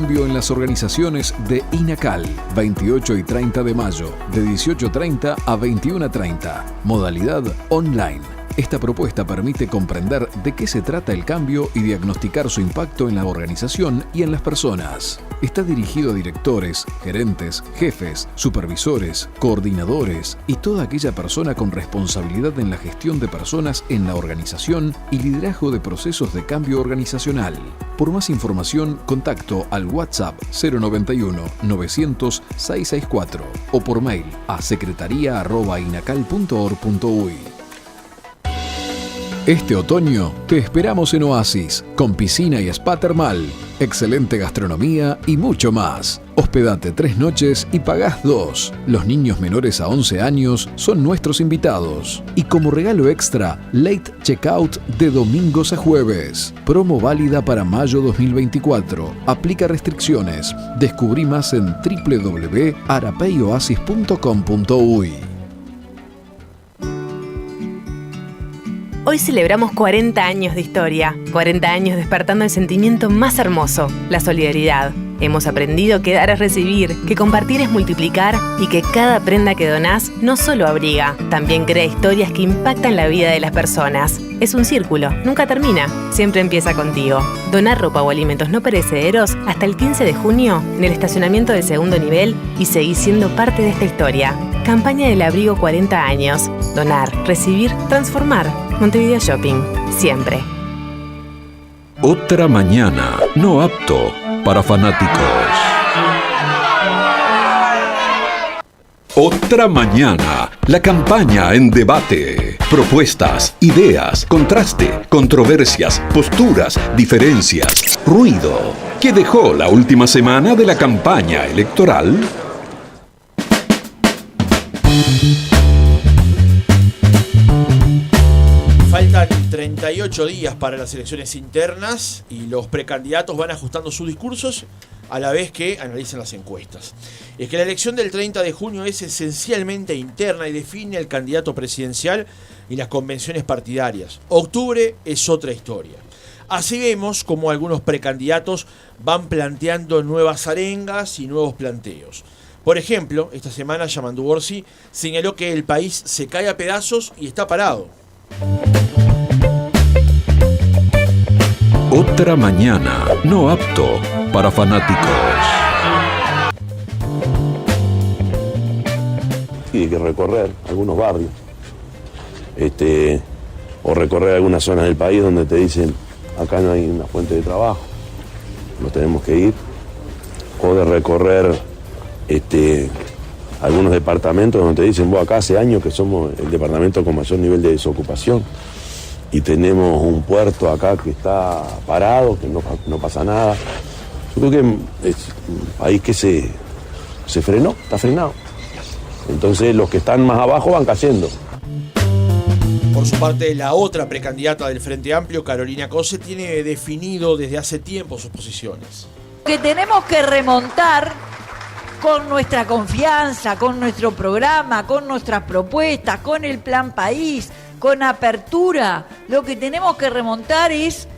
cambio en las organizaciones de INACAL, 28 y 30 de mayo, de 18:30 a 21:30. Modalidad online. Esta propuesta permite comprender de qué se trata el cambio y diagnosticar su impacto en la organización y en las personas. Está dirigido a directores, gerentes, jefes, supervisores, coordinadores y toda aquella persona con responsabilidad en la gestión de personas en la organización y liderazgo de procesos de cambio organizacional. Por más información, contacto al WhatsApp 091 900 664 o por mail a secretaría@inacal.org.uy. Este otoño te esperamos en Oasis, con piscina y spa termal, excelente gastronomía y mucho más. Hospedate 3 noches y pagás 2. Los niños menores a 11 años son nuestros invitados. Y como regalo extra, late checkout de domingos a jueves. Promo válida para mayo 2024. Aplica restricciones. Descubrí más en www.arapeyoasis.com.uy. Hoy celebramos 40 años de historia, 40 años despertando el sentimiento más hermoso, la solidaridad. Hemos aprendido que dar es recibir, que compartir es multiplicar y que cada prenda que donás no solo abriga, también crea historias que impactan la vida de las personas. Es un círculo, nunca termina, siempre empieza contigo. Donar ropa o alimentos no perecederos hasta el 15 de junio en el estacionamiento del segundo nivel y seguir siendo parte de esta historia. Campaña del abrigo 40 años. Donar, recibir, transformar. Montevideo Shopping. Siempre. Otra mañana. No apto para fanáticos. Otra mañana. La campaña en debate. Propuestas, ideas, contraste, controversias, posturas, diferencias, ruido. ¿Qué dejó la última semana de la campaña electoral? Faltan 38 días para las elecciones internas y los precandidatos van ajustando sus discursos a la vez que analizan las encuestas. Es que la elección del 30 de junio es esencialmente interna y define el candidato presidencial y las convenciones partidarias. Octubre es otra historia. Así vemos como algunos precandidatos van planteando nuevas arengas y nuevos planteos. Por ejemplo, esta semana Yamandu Orsi señaló que el país se cae a pedazos y está parado. Otra mañana. No apto para fanáticos. Y hay que recorrer algunos barrios. O recorrer algunas zonas del país donde te dicen acá no hay una fuente de trabajo, nos tenemos que ir. O de recorrer algunos departamentos donde te dicen, vos acá hace años que somos el departamento con mayor nivel de desocupación y tenemos un puerto acá que está parado, que no pasa nada. Yo creo que es un país que se frenó, está frenado. Entonces los que están más abajo van cayendo. Por su parte, la otra precandidata del Frente Amplio, Carolina Cose, tiene definido desde hace tiempo sus posiciones. Que tenemos que remontar con nuestra confianza, con nuestro programa, con nuestras propuestas, con el plan país, con apertura. Lo que tenemos que remontar es,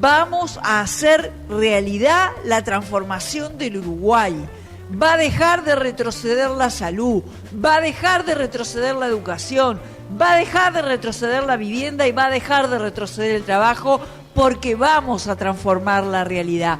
vamos a hacer realidad la transformación del Uruguay. Va a dejar de retroceder la salud, va a dejar de retroceder la educación, va a dejar de retroceder la vivienda y va a dejar de retroceder el trabajo, porque vamos a transformar la realidad.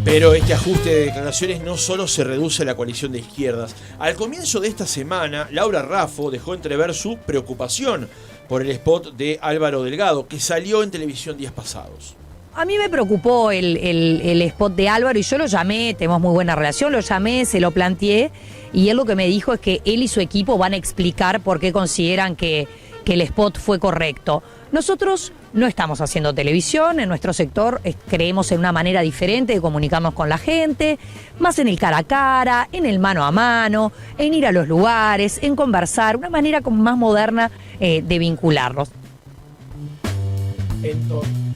Pero este ajuste de declaraciones no solo se reduce a la coalición de izquierdas. Al comienzo de esta semana, Laura Raffo dejó entrever su preocupación por el spot de Álvaro Delgado, que salió en televisión días pasados. A mí me preocupó el spot de Álvaro y yo lo llamé, tenemos muy buena relación, lo llamé, se lo planteé y él lo que me dijo es que él y su equipo van a explicar por qué consideran que el spot fue correcto. Nosotros no estamos haciendo televisión, en nuestro sector creemos en una manera diferente de comunicarnos con la gente, más en el cara a cara, en el mano a mano, en ir a los lugares, en conversar, una manera como más moderna de vincularnos.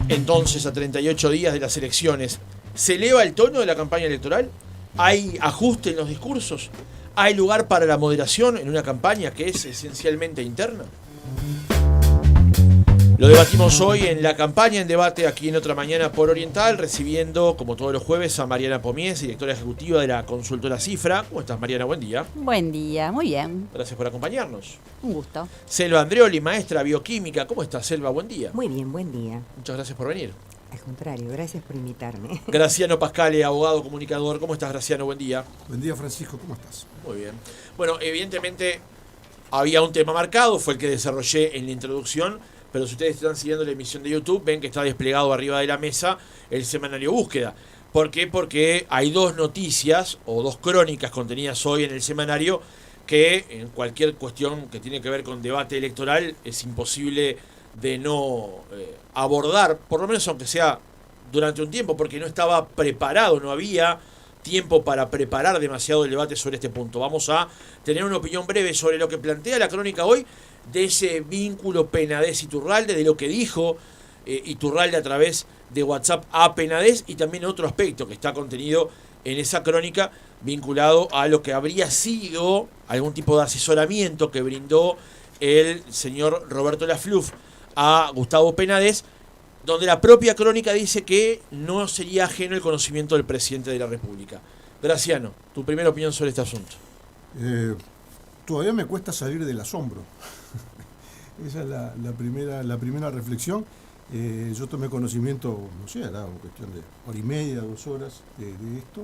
Entonces, a 38 días de las elecciones, ¿se eleva el tono de la campaña electoral? ¿Hay ajuste en los discursos? ¿Hay lugar para la moderación en una campaña que es esencialmente interna? Lo debatimos hoy en la campaña en debate aquí en Otra Mañana por Oriental, recibiendo, como todos los jueves, a Mariana Pomies, directora ejecutiva de la consultora Cifra. ¿Cómo estás, Mariana? Buen día. Buen día, muy bien. Gracias por acompañarnos. Un gusto. Selva Andreoli, maestra bioquímica. ¿Cómo estás, Selva? Buen día. Muy bien, buen día. Muchas gracias por venir. Al contrario, gracias por invitarme. Graciano Pascale, abogado comunicador. ¿Cómo estás, Graciano? Buen día. Buen día, Francisco. ¿Cómo estás? Muy bien. Bueno, evidentemente había un tema marcado, fue el que desarrollé en la introducción, pero si ustedes están siguiendo la emisión de YouTube, ven que está desplegado arriba de la mesa el semanario Búsqueda. ¿Por qué? Porque hay dos noticias o dos crónicas contenidas hoy en el semanario que en cualquier cuestión que tiene que ver con debate electoral es imposible de no abordar, por lo menos aunque sea durante un tiempo, porque no estaba preparado, no había tiempo para preparar demasiado el debate sobre este punto. Vamos a tener una opinión breve sobre lo que plantea la crónica hoy, de ese vínculo Penades-Iturralde, de lo que dijo Iturralde a través de WhatsApp a Penades, y también otro aspecto que está contenido en esa crónica vinculado a lo que habría sido algún tipo de asesoramiento que brindó el señor Roberto Lafluf a Gustavo Penades, donde la propia crónica dice que no sería ajeno el conocimiento del presidente de la República. Graciano, tu primera opinión sobre este asunto. Todavía me cuesta salir del asombro. Esa es la primera reflexión. Yo tomé conocimiento, no sé, era una cuestión de hora y media, 2 horas de esto.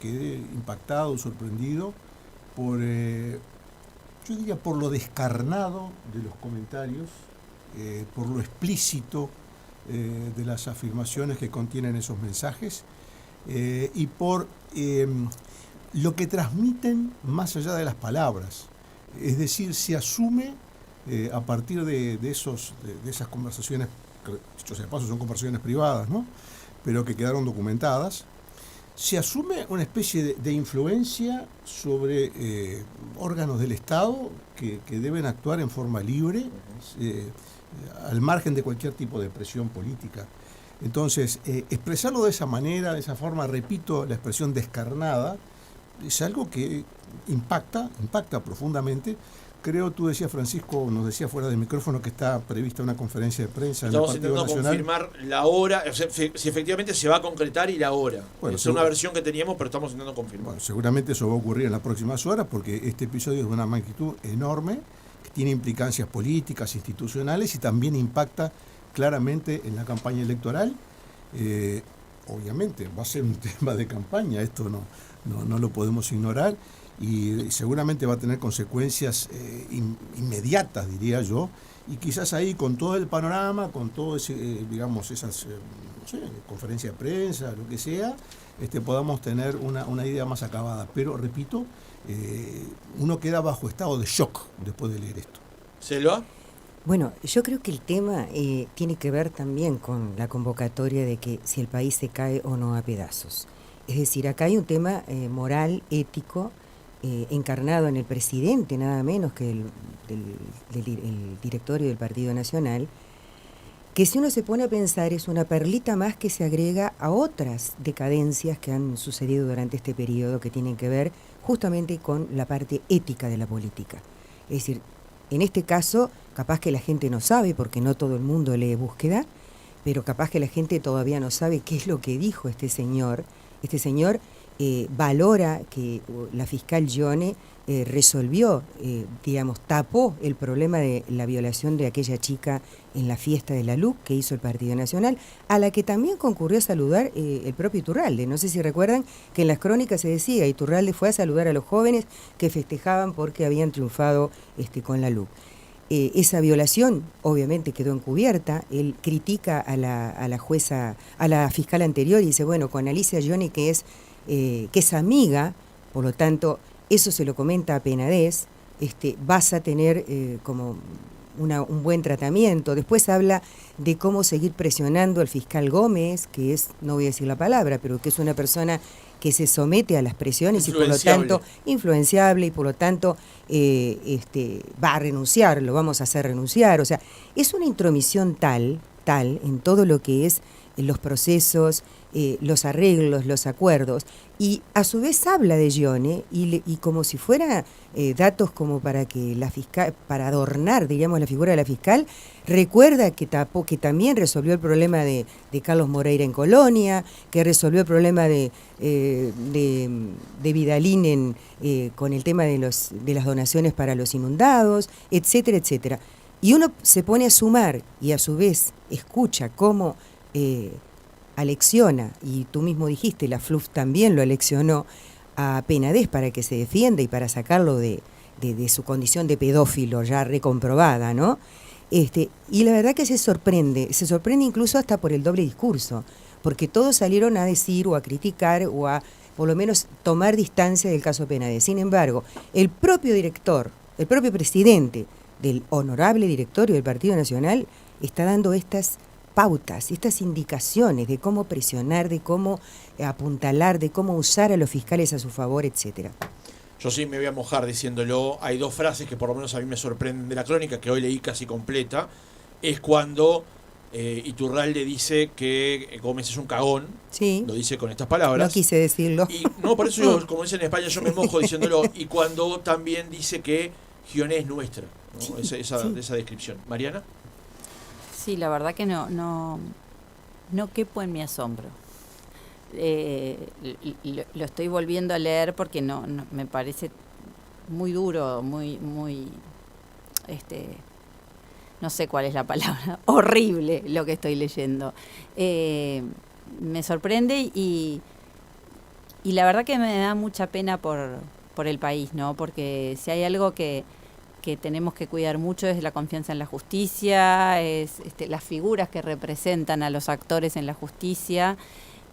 Quedé impactado, sorprendido por, yo diría, por lo descarnado de los comentarios, por lo explícito de las afirmaciones que contienen esos mensajes, y por lo que transmiten más allá de las palabras. Es decir, se asume a partir de esas conversaciones, que dicho sea de paso son conversaciones privadas, ¿no?, pero que quedaron documentadas, se asume una especie de influencia sobre órganos del Estado que deben actuar en forma libre, al margen de cualquier tipo de presión política. Entonces, expresarlo de esa manera, de esa forma, repito, la expresión descarnada, es algo que impacta profundamente. Creo, tú decías, Francisco, nos decía fuera del micrófono que está prevista una conferencia de prensa en el Partido Nacional. Estamos intentando confirmar la hora, o sea, si efectivamente se va a concretar y la hora. Bueno, es una versión que teníamos, pero estamos intentando confirmar. Bueno, seguramente eso va a ocurrir en las próximas horas, porque este episodio es de una magnitud enorme, que tiene implicancias políticas, institucionales, y también impacta claramente en la campaña electoral. Obviamente va a ser un tema de campaña, esto no lo podemos ignorar, y seguramente va a tener consecuencias inmediatas, diría yo, y quizás ahí con todo el panorama, con todo ese, digamos, esas no sé, conferencias de prensa, lo que sea, podamos tener una idea más acabada. Pero repito, uno queda bajo estado de shock después de leer esto. ¿Selva? Bueno, yo creo que el tema tiene que ver también con la convocatoria de que si el país se cae o no a pedazos. Es decir, acá hay un tema moral, ético, encarnado en el presidente, nada menos que el directorio del Partido Nacional, que si uno se pone a pensar es una perlita más que se agrega a otras decadencias que han sucedido durante este periodo, que tienen que ver justamente con la parte ética de la política. Es decir, en este caso, capaz que la gente no sabe, porque no todo el mundo lee Búsqueda, pero capaz que la gente todavía no sabe qué es lo que dijo este señor. Este señor valora que la fiscal Gione resolvió, tapó el problema de la violación de aquella chica en la fiesta de la LUC que hizo el Partido Nacional, a la que también concurrió a saludar el propio Iturralde. No sé si recuerdan que en las crónicas se decía, Iturralde fue a saludar a los jóvenes que festejaban porque habían triunfado con la LUC. Esa violación obviamente quedó encubierta. Él critica a la jueza, a la fiscal anterior, y dice, bueno, con Alicia Gione, que es amiga, por lo tanto, eso se lo comenta a Penades, vas a tener como un buen tratamiento. Después habla de cómo seguir presionando al fiscal Gómez, que es, no voy a decir la palabra, pero que es una persona que se somete a las presiones y por lo tanto influenciable, y por lo tanto va a renunciar, lo vamos a hacer renunciar. O sea, es una intromisión tal en todo lo que es los procesos, los arreglos, los acuerdos, y a su vez habla de Scione y como si fuera datos como para que la fiscal, para adornar, digamos, la figura de la fiscal, recuerda que también resolvió el problema de Carlos Moreira en Colonia, que resolvió el problema de Vidalín con el tema de las donaciones para los inundados, etcétera, etcétera. Y uno se pone a sumar y a su vez escucha cómo alecciona, y tú mismo dijiste, la FLUF también lo aleccionó a Penades para que se defienda y para sacarlo de su condición de pedófilo ya recomprobada, ¿no? Y la verdad que se sorprende incluso hasta por el doble discurso, porque todos salieron a decir o a criticar o a por lo menos tomar distancia del caso Penades. Sin embargo, el propio director, el propio presidente del honorable directorio del Partido Nacional está dando estas pautas, estas indicaciones de cómo presionar, de cómo apuntalar, de cómo usar a los fiscales a su favor, etcétera. Yo sí me voy a mojar diciéndolo. Hay dos frases que por lo menos a mí me sorprenden de la crónica, que hoy leí casi completa. Es cuando Iturralde dice que Gómez es un cagón. Sí. Lo dice con estas palabras. No quise decirlo. Y, no, por eso yo, como dicen en España, yo me mojo diciéndolo. Y cuando también dice que Scione es nuestra, ¿no? Sí, esa descripción. ¿Mariana? Sí, la verdad que no quepo en mi asombro. Lo estoy volviendo a leer porque no me parece muy duro, muy no sé cuál es la palabra, horrible lo que estoy leyendo. Me sorprende y la verdad que me da mucha pena por el país, ¿no? Porque si hay algo que tenemos que cuidar mucho es la confianza en la justicia, es las figuras que representan a los actores en la justicia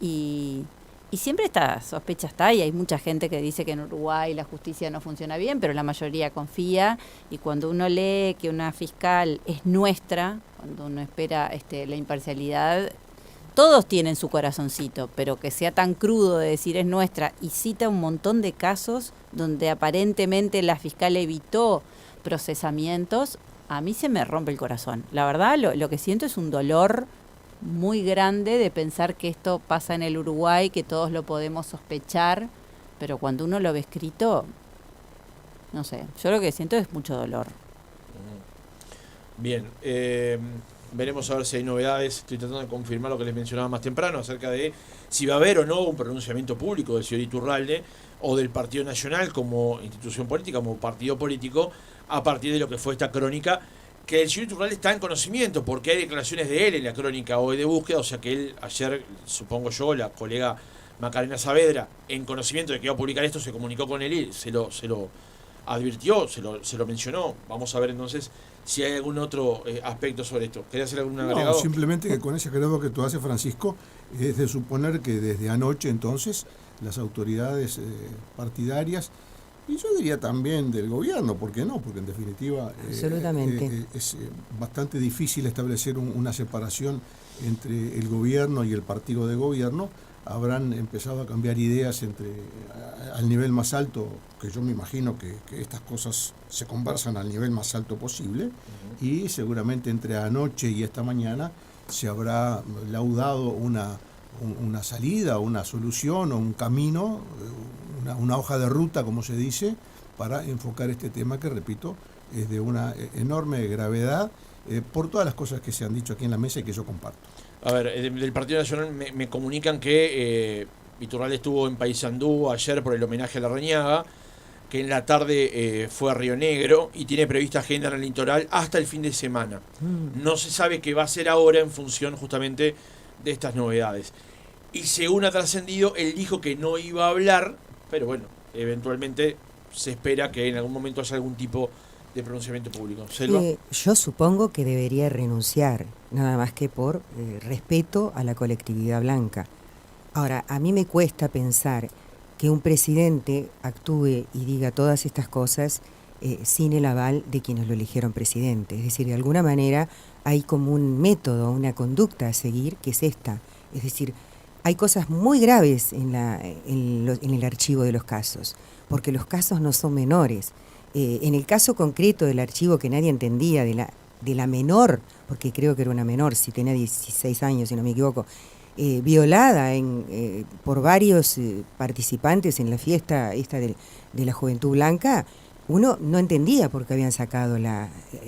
y siempre esta sospecha está y hay mucha gente que dice que en Uruguay la justicia no funciona bien, pero la mayoría confía y cuando uno lee que una fiscal es nuestra, cuando uno espera la imparcialidad, todos tienen su corazoncito, pero que sea tan crudo de decir es nuestra y cita un montón de casos donde aparentemente la fiscal evitó procesamientos, a mí se me rompe el corazón. La verdad, lo que siento es un dolor muy grande de pensar que esto pasa en el Uruguay, que todos lo podemos sospechar, pero cuando uno lo ve escrito, no sé, yo lo que siento es mucho dolor. Bien, veremos a ver si hay novedades. Estoy tratando de confirmar lo que les mencionaba más temprano acerca de si va a haber o no un pronunciamiento público del señor Iturralde o del Partido Nacional como institución política, como partido político, a partir de lo que fue esta crónica, que el señor Iturralde está en conocimiento, porque hay declaraciones de él en la crónica hoy de búsqueda, o sea que él ayer, supongo yo, la colega Macarena Saavedra, en conocimiento de que iba a publicar esto, se comunicó con él y se lo advirtió, se lo mencionó. Vamos a ver entonces si hay algún otro aspecto sobre esto. ¿Quería hacer algún agregado? No, simplemente que con ese agregado que tú haces, Francisco, es de suponer que desde anoche entonces las autoridades partidarias, y yo diría también del gobierno, ¿por qué no? Porque en definitiva absolutamente es bastante difícil establecer una separación entre el gobierno y el partido de gobierno. Habrán empezado a cambiar ideas al nivel más alto, que yo me imagino que estas cosas se conversan al nivel más alto posible, y seguramente entre anoche y esta mañana se habrá laudado una salida, una solución o un camino, una hoja de ruta, como se dice, para enfocar este tema que, repito, es de una enorme gravedad por todas las cosas que se han dicho aquí en la mesa y que yo comparto. A ver, del Partido Nacional me comunican que Iturralde estuvo en Paysandú ayer por el homenaje a Larrañaga, que en la tarde fue a Río Negro y tiene prevista agenda en el litoral hasta el fin de semana. No se sabe qué va a hacer ahora en función justamente de estas novedades. Y según ha trascendido, él dijo que no iba a hablar, pero bueno, eventualmente se espera que en algún momento haya algún tipo de pronunciamiento público. ¿Selva? Yo supongo que debería renunciar, nada más que por respeto a la colectividad blanca. Ahora, a mí me cuesta pensar que un presidente actúe y diga todas estas cosas sin el aval de quienes lo eligieron presidente. Es decir, de alguna manera hay como un método, una conducta a seguir, que es esta. Es decir, hay cosas muy graves en el archivo de los casos, porque los casos no son menores. En el caso concreto del archivo que nadie entendía, de la de la menor, porque creo que era una menor, si tenía 16 años, si no me equivoco, violada por varios participantes en la fiesta esta de la Juventud Blanca, uno no entendía por qué habían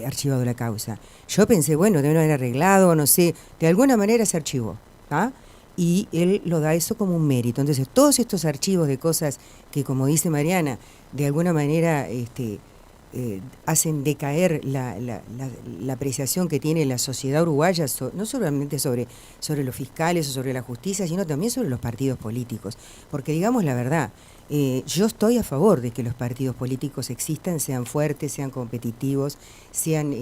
archivado la causa. Yo pensé, bueno, deben haber arreglado, no sé, de alguna manera se archivó, ¿ah? Y él lo da eso como un mérito. Entonces, todos estos archivos de cosas que, como dice Mariana, de alguna manera hacen decaer la apreciación que tiene la sociedad uruguaya, no solamente sobre los fiscales o sobre la justicia, sino también sobre los partidos políticos. Porque digamos la verdad, yo estoy a favor de que los partidos políticos existan, sean fuertes, sean competitivos, sean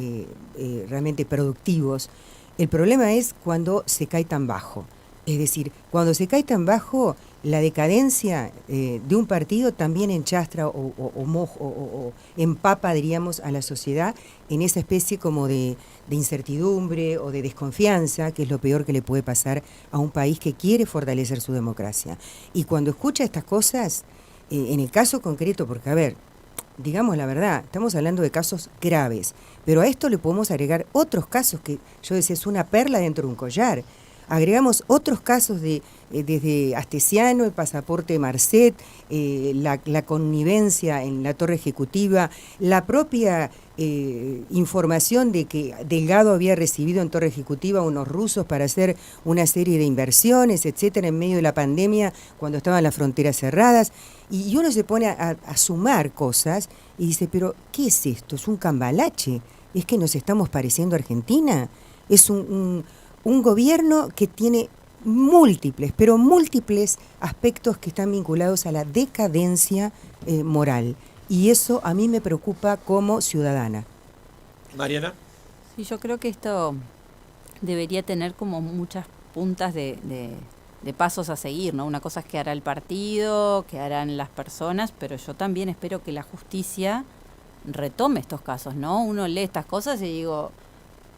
realmente productivos. El problema es cuando se cae tan bajo. Es decir, cuando se cae tan bajo, la decadencia de un partido también enchastra o empapa, diríamos, a la sociedad en esa especie como de incertidumbre o de desconfianza, que es lo peor que le puede pasar a un país que quiere fortalecer su democracia. Y cuando escucha estas cosas, en el caso concreto, porque a ver, digamos la verdad, estamos hablando de casos graves, pero a esto le podemos agregar otros casos que yo decía, es una perla dentro de un collar. Agregamos otros casos desde Astesiano, el pasaporte Marcet, la connivencia en la torre ejecutiva, la propia información de que Delgado había recibido en torre ejecutiva unos rusos para hacer una serie de inversiones, etcétera, en medio de la pandemia, cuando estaban las fronteras cerradas. Y uno se pone a sumar cosas y dice, pero ¿qué es esto? ¿Es un cambalache? ¿Es que nos estamos pareciendo a Argentina? ¿Es un gobierno que tiene múltiples aspectos que están vinculados a la decadencia moral? Y eso a mí me preocupa como ciudadana. Mariana. Sí, yo creo que esto debería tener como muchas puntas de pasos a seguir, ¿no? Una cosa es que hará el partido, que harán las personas, pero yo también espero que la justicia retome estos casos, ¿no? Uno lee estas cosas y digo,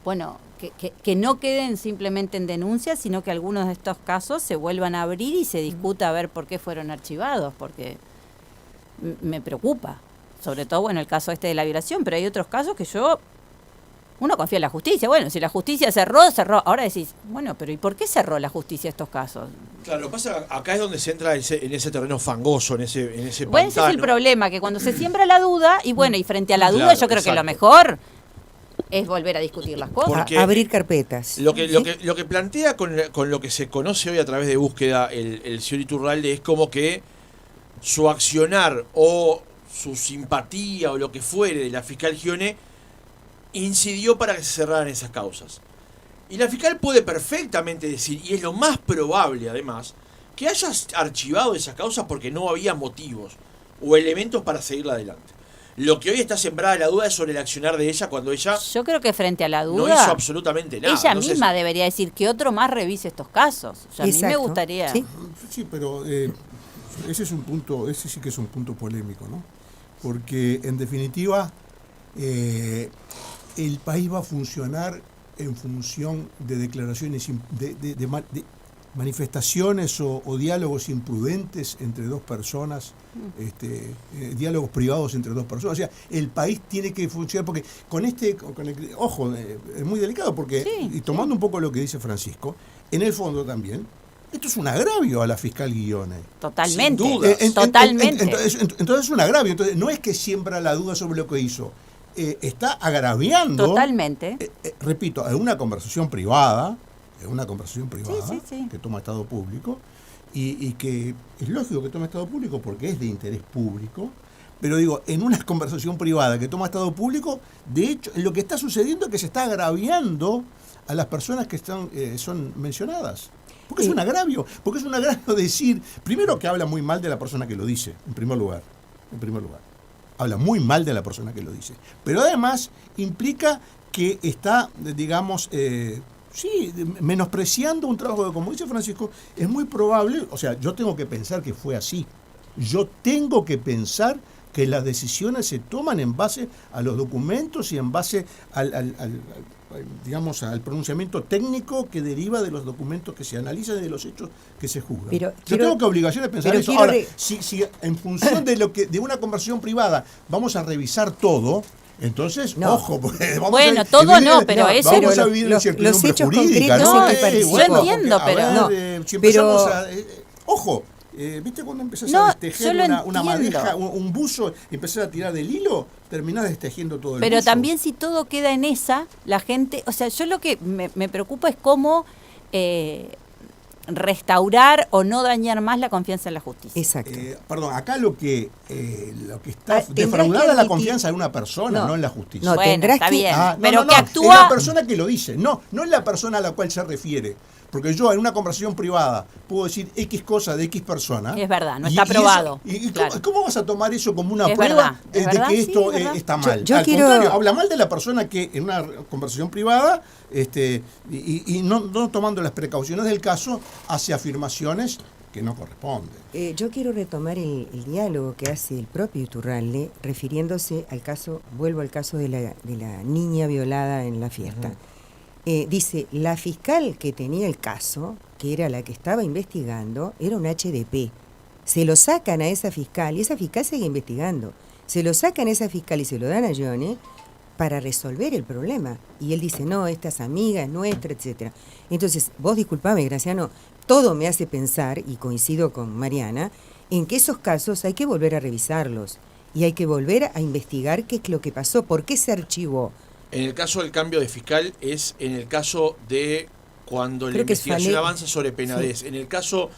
bueno, que no queden simplemente en denuncias, sino que algunos de estos casos se vuelvan a abrir y se discuta a ver por qué fueron archivados, porque me preocupa, sobre todo, bueno, el caso este de la violación, pero hay otros casos que uno confía en la justicia. Bueno, si la justicia cerró. Ahora decís, bueno, pero ¿y por qué cerró la justicia estos casos? Claro, lo que pasa acá es donde se entra en ese terreno fangoso, en ese pantano. Bueno, ese es el problema, que cuando se siembra la duda, y bueno, y frente a la duda, claro, yo creo exacto. que lo mejor es volver a discutir las cosas. Porque abrir carpetas. Lo que plantea con lo que se conoce hoy a través de búsqueda el señor Iturralde es como que su accionar o su simpatía o lo que fuere de la fiscal Gione incidió para que se cerraran esas causas. Y la fiscal puede perfectamente decir, y es lo más probable además, que haya archivado esas causas porque no había motivos o elementos para seguirla adelante. Lo que hoy está sembrada la duda es sobre el accionar de ella cuando ella... Yo creo que frente a la duda... No hizo absolutamente nada. Ella Entonces, misma debería decir que otro más revise estos casos. O sea, a mí me gustaría... Sí, pero ese sí que es un punto polémico, ¿no? Porque en definitiva el país va a funcionar en función de declaraciones, de manifestaciones o diálogos imprudentes entre dos personas, diálogos privados entre dos personas. O sea, el país tiene que funcionar porque ojo, es muy delicado porque, y tomando un poco lo que dice Francisco, en el fondo también, esto es un agravio a la fiscal Gione. Totalmente. Sin duda. Totalmente. Entonces es un agravio. Entonces, no es que siembra la duda sobre lo que hizo. Está agraviando. Totalmente. Repito, en una conversación privada, Sí. que toma estado público, y que es lógico que tome estado público porque es de interés público, pero digo, en una conversación privada que toma estado público, de hecho, lo que está sucediendo es que se está agraviando a las personas que son mencionadas. Porque es un agravio decir, primero que habla muy mal de la persona que lo dice, en primer lugar. Habla muy mal de la persona que lo dice. Pero además implica que está, digamos, menospreciando un trabajo que, como dice Francisco, es muy probable, o sea, yo tengo que pensar que fue así. Yo tengo que pensar que las decisiones se toman en base a los documentos y en base digamos, al pronunciamiento técnico que deriva de los documentos que se analizan y de los hechos que se juzgan. Yo tengo que obligación de pensar eso. Ahora, si en función de una conversación privada vamos a revisar todo, Entonces, No. ojo, porque Bueno, todo no, pero eso- vamos pero a vivir los incertidumbre hechos jurídica, concretos ¿no? en que participó. Yo entiendo, porque, pero- No, si empezamos pero- a... ojo, ¿viste cuando empezás No, a yo destejer lo una entiendo. madeja, un buzo, y empezás a tirar del hilo, terminás destejiendo todo el Pero buzo? también si todo queda en esa, la gente, o sea, yo lo que me preocupa es cómo restaurar o no dañar más la confianza en la justicia. Exacto. Perdón, acá lo que está Tendrás que defraudada es la admitir- confianza en una persona, no en la justicia. No, Bueno, tendrás está que- bien, No, pero no, que no, actúa... es la persona que lo dice, no es la persona a la cual se refiere. Porque yo en una conversación privada puedo decir X cosa de X persona. Es verdad, no y- está y eso- probado, ¿Y claro. cómo vas a tomar eso como una Es prueba verdad, de es verdad, que sí, esto es verdad. está mal? Yo Al quiero- contrario, habla mal de la persona que en una conversación privada y no tomando las precauciones del caso hace afirmaciones que no corresponden. Yo quiero retomar el diálogo que hace el propio Iturralde refiriéndose al caso, vuelvo al caso de la niña violada en la fiesta. Dice, la fiscal que tenía el caso, que era la que estaba investigando, era un HDP. Se lo sacan a esa fiscal y esa fiscal sigue investigando. Se lo sacan a esa fiscal y se lo dan a Johnny para resolver el problema. Y él dice, no, esta es amiga, es nuestra, etcétera. Entonces, vos disculpame, Graciano, todo me hace pensar, y coincido con Mariana, en que esos casos hay que volver a revisarlos y hay que volver a investigar qué es lo que pasó, por qué se archivó. En el caso del cambio de fiscal es en el caso de cuando la Creo que es investigación Fale- avanza sobre Penades. sí. En el caso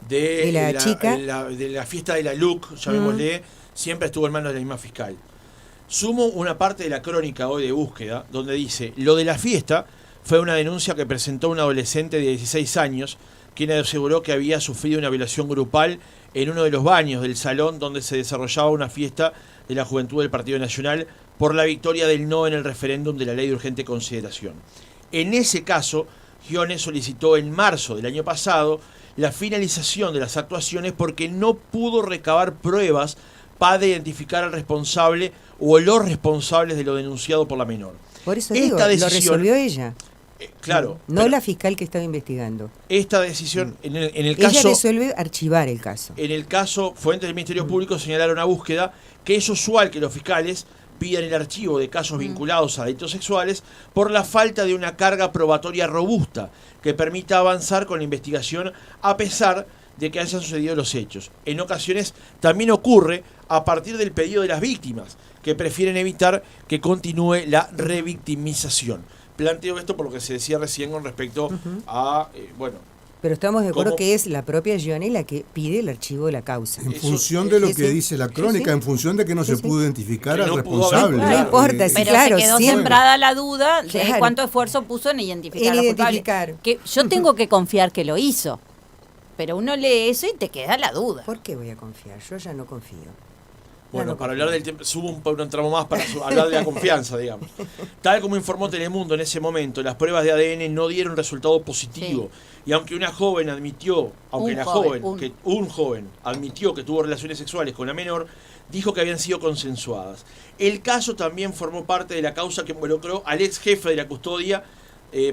de la chica. de la fiesta de la LUC, llamémosle, siempre estuvo en manos de la misma fiscal. Sumo una parte de la crónica hoy de búsqueda, donde dice, lo de la fiesta fue una denuncia que presentó un adolescente de 16 años, quien aseguró que había sufrido una violación grupal en uno de los baños del salón donde se desarrollaba una fiesta de la juventud del Partido Nacional por la victoria del no en el referéndum de la ley de urgente consideración. En ese caso, Gione solicitó en marzo del año pasado la finalización de las actuaciones porque no pudo recabar pruebas para identificar al responsable o los responsables de lo denunciado por la menor. Por eso Esta digo, lo decisión- resolvió ella. Claro, No pero la fiscal que estaba investigando. esta decisión, en el Ella caso... resuelve archivar el caso. En el caso, fuentes del Ministerio Público señalaron a búsqueda que es usual que los fiscales pidan el archivo de casos vinculados a delitos sexuales por la falta de una carga probatoria robusta que permita avanzar con la investigación a pesar de que hayan sucedido los hechos. En ocasiones también ocurre a partir del pedido de las víctimas, que prefieren evitar que continúe la revictimización. Planteo esto por lo que se decía recién con respecto a, Pero estamos de acuerdo ¿Cómo? que es la propia Johnny la que pide el archivo de la causa. En Eso- función de lo sí, que sí. dice la Sí, crónica, sí. en función de que no Sí, se sí. pudo identificar Que al no pudo responsable. haber- No importa, sí, Pero claro, se quedó siempre. sembrada la duda de Claro. cuánto esfuerzo puso en identificar En a la culpable. identificar. Que yo tengo que confiar que lo hizo. Pero uno lee eso y te queda la duda. ¿Por qué voy a confiar? Yo ya no confío. Bueno, no para confío. hablar del tiempo, subo un tramo más para hablar de la confianza, digamos. Tal como informó Telemundo en ese momento, las pruebas de ADN no dieron resultado positivo. Y aunque una joven admitió, un joven admitió que tuvo relaciones sexuales con la menor, dijo que habían sido consensuadas. El caso también formó parte de la causa que involucró al ex jefe de la custodia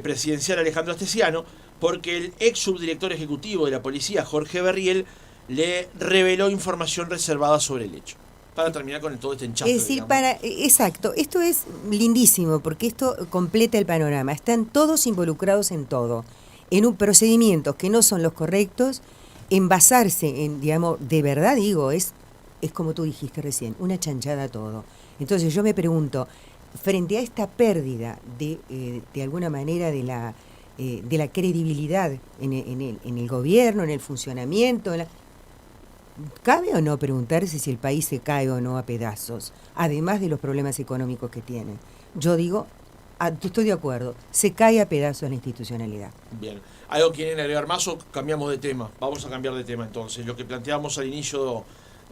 presidencial Alejandro Astesiano, porque el ex subdirector ejecutivo de la policía, Jorge Berriel, le reveló información reservada sobre el hecho. Para terminar con todo este enchafe. Es decir, digamos. exacto, esto es lindísimo porque esto completa el panorama. Están todos involucrados en todo, en procedimientos que no son los correctos, en basarse en, digamos, de verdad digo, es como tú dijiste recién, una chanchada todo. Entonces yo me pregunto, frente a esta pérdida de alguna manera de la credibilidad en el gobierno, en el funcionamiento, ¿cabe o no preguntarse si el país se cae o no a pedazos, además de los problemas económicos que tiene? Yo digo, estoy de acuerdo, se cae a pedazos la institucionalidad. Bien. ¿Algo quieren agregar más o cambiamos de tema? Vamos a cambiar de tema entonces. Lo que planteamos al inicio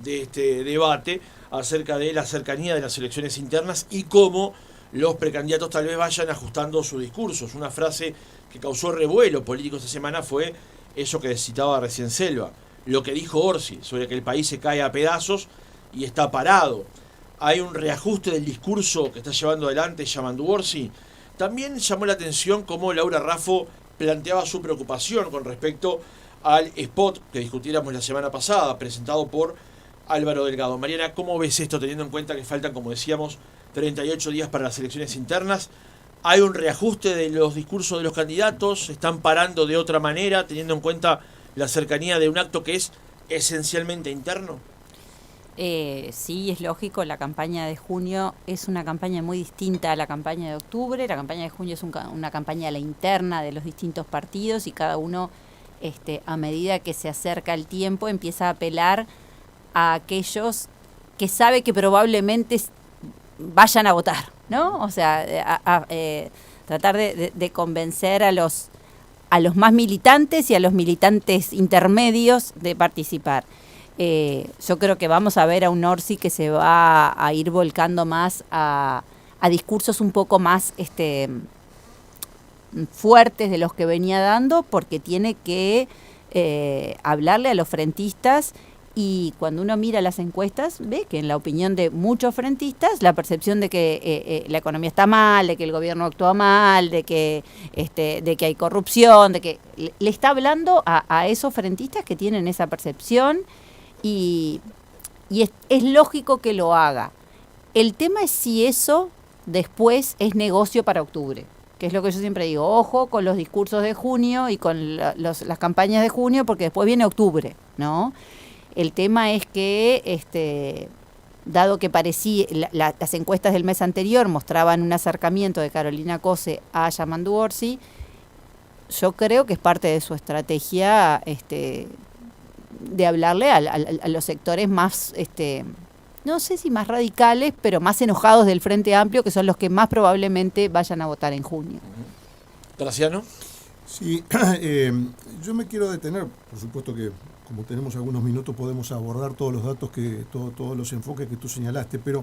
de este debate acerca de la cercanía de las elecciones internas y cómo los precandidatos tal vez vayan ajustando sus discursos. Una frase que causó revuelo político esta semana fue eso que citaba recién Selva. Lo que dijo Orsi sobre que el país se cae a pedazos y está parado. Hay un reajuste del discurso que está llevando adelante Yamandu Orsi. También llamó la atención cómo Laura Raffo planteaba su preocupación con respecto al spot que discutiéramos la semana pasada, presentado por Álvaro Delgado. Mariana, ¿cómo ves esto teniendo en cuenta que faltan, como decíamos, 38 días para las elecciones internas. ¿Hay un reajuste de los discursos de los candidatos? ¿Se están parando de otra manera, teniendo en cuenta la cercanía de un acto que es esencialmente interno? Sí, es lógico, la campaña de junio es una campaña muy distinta a la campaña de octubre. La campaña de junio es una campaña a la interna de los distintos partidos y cada uno, a medida que se acerca el tiempo, empieza a apelar a aquellos que sabe que probablemente vayan a votar, ¿no? O sea, tratar de convencer a los más militantes y a los militantes intermedios de participar. Yo creo que vamos a ver a un Orsi que se va a ir volcando más a discursos un poco más fuertes de los que venía dando, porque tiene que hablarle a los frentistas. Y cuando uno mira las encuestas, ve que en la opinión de muchos frentistas, la percepción de que la economía está mal, de que el gobierno actúa mal, de que hay corrupción, de que le está hablando a esos frentistas que tienen esa percepción. Y es lógico que lo haga. El tema es si eso después es negocio para octubre, que es lo que yo siempre digo. Ojo con los discursos de junio y con las campañas de junio, porque después viene octubre, ¿no? El tema es que, dado que parecía las encuestas del mes anterior mostraban un acercamiento de Carolina Cose a Yamandu Orsi, yo creo que es parte de su estrategia de hablarle a los sectores más, no sé si más radicales, pero más enojados del Frente Amplio, que son los que más probablemente vayan a votar en junio. Graciano. Sí, yo me quiero detener, por supuesto que como tenemos algunos minutos podemos abordar todos los datos, todos los enfoques que tú señalaste, pero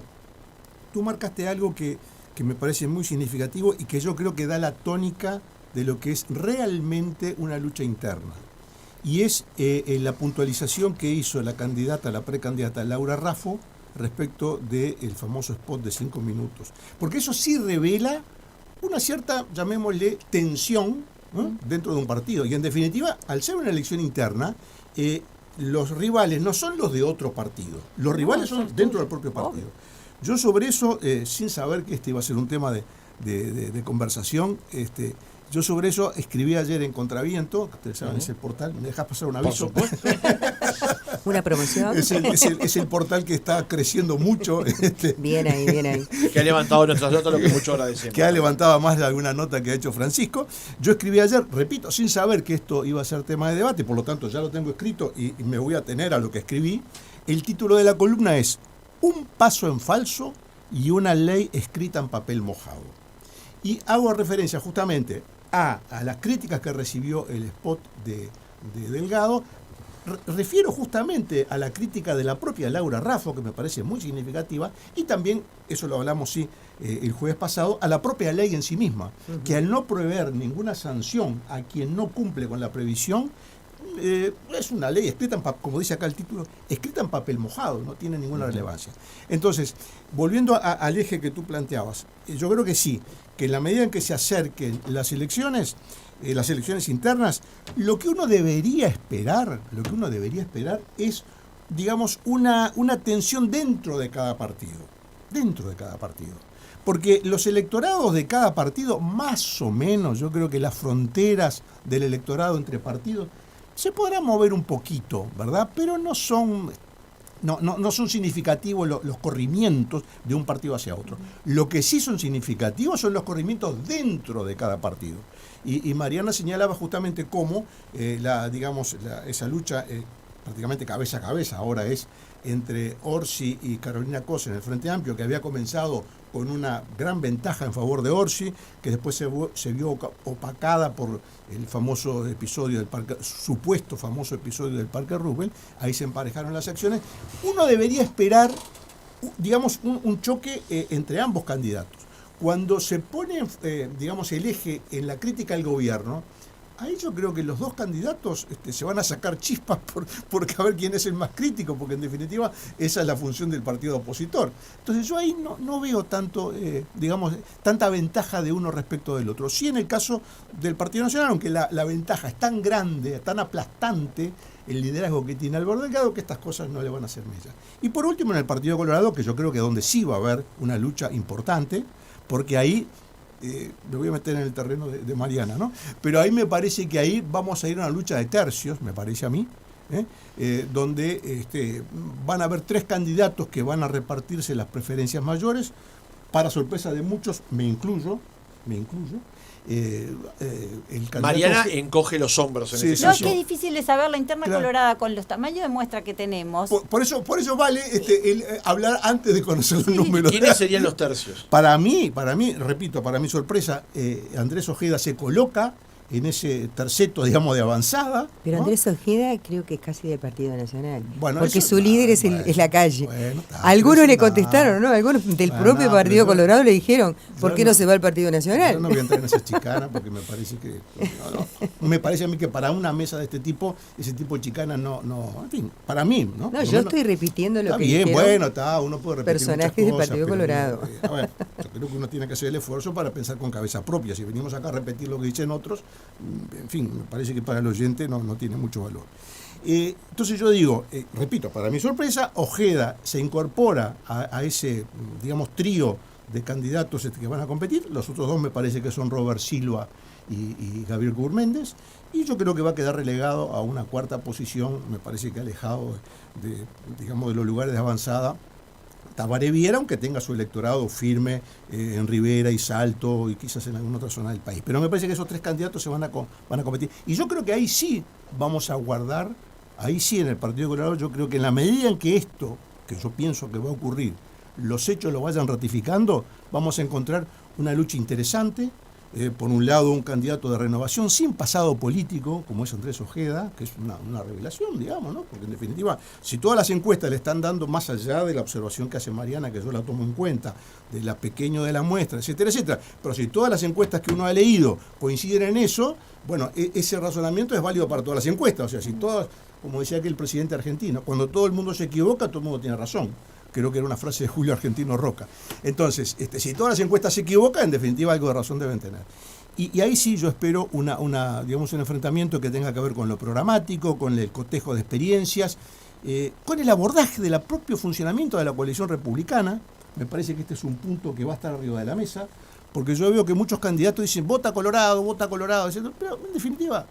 tú marcaste algo que me parece muy significativo y que yo creo que da la tónica de lo que es realmente una lucha interna. Y es la puntualización que hizo la precandidata Laura Raffo respecto del famoso spot de 5 minutos. Porque eso sí revela una cierta, llamémosle, tensión, ¿no?, dentro de un partido. Y en definitiva, al ser una elección interna, los rivales no son los de otro partido. Los rivales son dentro del propio partido. Yo sobre eso, sin saber que este iba a ser un tema de conversación, yo sobre eso escribí ayer en Contraviento, que ustedes saben, es el portal. ¿Me dejas pasar un aviso? ¿Una promoción? Es el portal que está creciendo mucho. Bien ahí, bien ahí. Que ha levantado nuestras notas, lo que mucho agradecemos. Que ha levantado más de alguna nota que ha hecho Francisco. Yo escribí ayer, repito, sin saber que esto iba a ser tema de debate, por lo tanto ya lo tengo escrito y me voy a atener a lo que escribí. El título de la columna es Un paso en falso y una ley escrita en papel mojado. Y hago referencia justamente a las críticas que recibió el spot de Delgado. Refiero justamente a la crítica de la propia Laura Raffo, que me parece muy significativa, y también, eso lo hablamos el jueves pasado, a la propia ley en sí misma, que al no prever ninguna sanción a quien no cumple con la previsión, es una ley escrita, como dice acá el título, escrita en papel mojado, no tiene ninguna relevancia. Entonces, volviendo al eje que tú planteabas, yo creo que sí, que en la medida en que se acerquen las elecciones internas, lo que uno debería esperar es, digamos, una tensión dentro de cada partido. Porque los electorados de cada partido, más o menos, yo creo que las fronteras del electorado entre partidos se podrán mover un poquito, ¿verdad? Pero no son significativos los corrimientos de un partido hacia otro. Lo que sí son significativos son los corrimientos dentro de cada partido. Y Mariana señalaba justamente cómo esa lucha prácticamente cabeza a cabeza ahora es entre Orsi y Carolina Cose en el Frente Amplio, que había comenzado con una gran ventaja en favor de Orsi, que después se vio opacada por el famoso episodio del parque, supuesto famoso episodio del Parque Roosevelt. Ahí se emparejaron las acciones. Uno debería esperar, digamos, un choque entre ambos candidatos. Cuando se pone, el eje en la crítica al gobierno, ahí yo creo que los dos candidatos se van a sacar chispas por a ver quién es el más crítico, porque en definitiva esa es la función del partido opositor. Entonces yo ahí no veo tanta ventaja de uno respecto del otro. Sí, en el caso del Partido Nacional, aunque la ventaja es tan grande, tan aplastante, el liderazgo que tiene Alberto Delgado, que estas cosas no le van a hacer mella. Y por último, en el Partido Colorado, que yo creo que donde sí va a haber una lucha importante, porque ahí, me voy a meter en el terreno de Mariana, ¿no? Pero ahí me parece que ahí vamos a ir a una lucha de tercios, me parece a mí, donde van a haber 3 candidatos que van a repartirse las preferencias mayores, para sorpresa de muchos, me incluyo, el candidato Mariana encoge los hombros en Sí, este No, caso. es que es difícil de saber la interna Claro. colorada con los tamaños de muestra que tenemos. Por eso vale hablar antes de conocer los números. ¿Quiénes serían los tercios? Para mí, repito, para mi sorpresa, Andrés Ojeda se coloca en ese terceto, digamos, de avanzada. Pero ¿no? Andrés Ojeda creo que es casi del Partido Nacional. Bueno, porque eso su líder es, bueno, es la calle. bueno, está, Algunos pero le eso contestaron, ¿no? Algunos del Bueno, propio pero Partido yo- Colorado le dijeron, ¿por yo qué no se va al Partido Nacional? Yo no voy a entrar en esas chicanas porque me parece que me parece a mí que para una mesa de este tipo, ese tipo de chicanas no, en fin, para mí, ¿no? No, Por lo yo menos- estoy repitiendo lo Está que bien, dijeron bueno, uno puede repetir personajes muchas del cosas, Partido pero, Colorado. a ver, yo creo que uno tiene que hacer el esfuerzo para pensar con cabeza propia. Si venimos acá a repetir lo que dicen otros, en fin, me parece que para el oyente no tiene mucho valor. Entonces yo digo, repito, para mi sorpresa, Ojeda se incorpora a ese, digamos, trío de candidatos que van a competir. Los otros 2 me parece que son Robert Silva y Gabriel Gurméndez, y yo creo que va a quedar relegado a una 4ª posición, me parece que alejado de los lugares de avanzada, Tabaré Viera, aunque tenga su electorado firme en Rivera y Salto y quizás en alguna otra zona del país. Pero me parece que esos 3 candidatos se van a competir. Y yo creo que ahí sí vamos a guardar, ahí sí en el Partido Colorado, yo creo que en la medida en que esto, que yo pienso que va a ocurrir, los hechos lo vayan ratificando, vamos a encontrar una lucha interesante. Por un lado, un candidato de renovación sin pasado político, como es Andrés Ojeda, que es una revelación, digamos, ¿no? Porque en definitiva, si todas las encuestas le están dando, más allá de la observación que hace Mariana, que yo la tomo en cuenta, de la pequeño de la muestra, etcétera, etcétera, pero si todas las encuestas que uno ha leído coinciden en eso, bueno, ese razonamiento es válido para todas las encuestas. O sea, si todas, como decía aquel presidente argentino, cuando todo el mundo se equivoca, todo el mundo tiene razón. Creo que era una frase de Julio Argentino Roca. Entonces, si todas las encuestas se equivocan, en definitiva algo de razón deben tener. Y ahí sí yo espero un enfrentamiento que tenga que ver con lo programático, con el cotejo de experiencias, con el abordaje del propio funcionamiento de la coalición republicana. Me parece que este es un punto que va a estar arriba de la mesa, porque yo veo que muchos candidatos dicen vota Colorado, etc. Pero en definitiva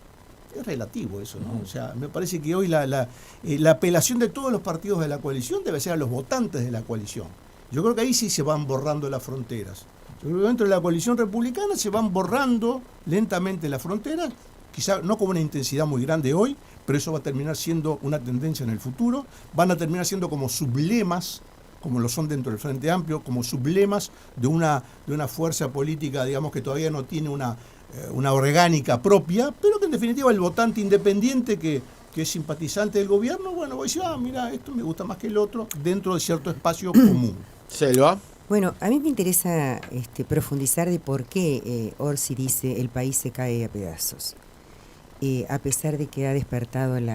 es relativo eso, ¿no? O sea, me parece que hoy la apelación de todos los partidos de la coalición debe ser a los votantes de la coalición. Yo creo que ahí sí se van borrando las fronteras. Yo creo que dentro de la coalición republicana se van borrando lentamente las fronteras, quizá no con una intensidad muy grande hoy, pero eso va a terminar siendo una tendencia en el futuro. Van a terminar siendo como sublemas, como lo son dentro del Frente Amplio, como sublemas de una fuerza política, digamos, que todavía no tiene una orgánica propia, pero que en definitiva el votante independiente que es simpatizante del gobierno, bueno, va a decir, mira, esto me gusta más que el otro, dentro de cierto espacio común. Selva. Bueno, a mí me interesa profundizar de por qué Orsi dice el país se cae a pedazos. A pesar de que ha despertado el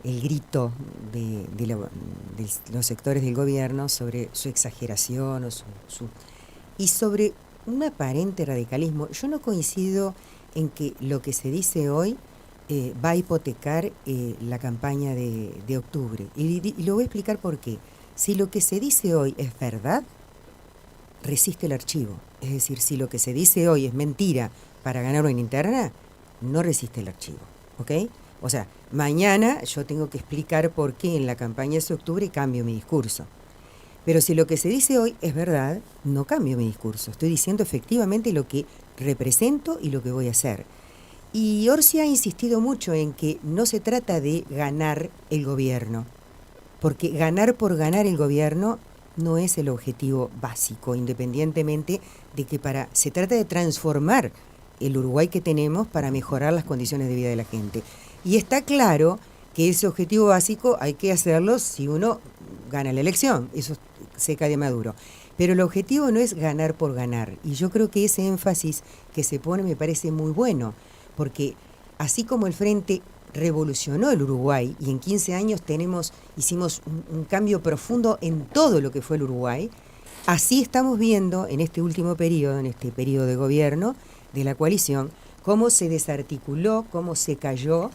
grito de los sectores del gobierno sobre su exageración y sobre un aparente radicalismo. Yo no coincido en que lo que se dice hoy va a hipotecar la campaña de octubre. Y lo voy a explicar por qué. Si lo que se dice hoy es verdad, resiste el archivo. Es decir, si lo que se dice hoy es mentira para ganar una interna, no resiste el archivo. ¿Ok? O sea, mañana yo tengo que explicar por qué en la campaña de octubre cambio mi discurso. Pero si lo que se dice hoy es verdad, no cambio mi discurso. Estoy diciendo efectivamente lo que represento y lo que voy a hacer. Y Orsi ha insistido mucho en que no se trata de ganar el gobierno, porque ganar por ganar el gobierno no es el objetivo básico, independientemente de que se trata de transformar el Uruguay que tenemos para mejorar las condiciones de vida de la gente. Y está claro que ese objetivo básico hay que hacerlo si uno gana la elección, eso se cae de Maduro. Pero el objetivo no es ganar por ganar, y yo creo que ese énfasis que se pone me parece muy bueno, porque así como el Frente revolucionó el Uruguay y en 15 años hicimos un cambio profundo en todo lo que fue el Uruguay, así estamos viendo en este último periodo, en este periodo de gobierno de la coalición, cómo se desarticuló, cómo se cayó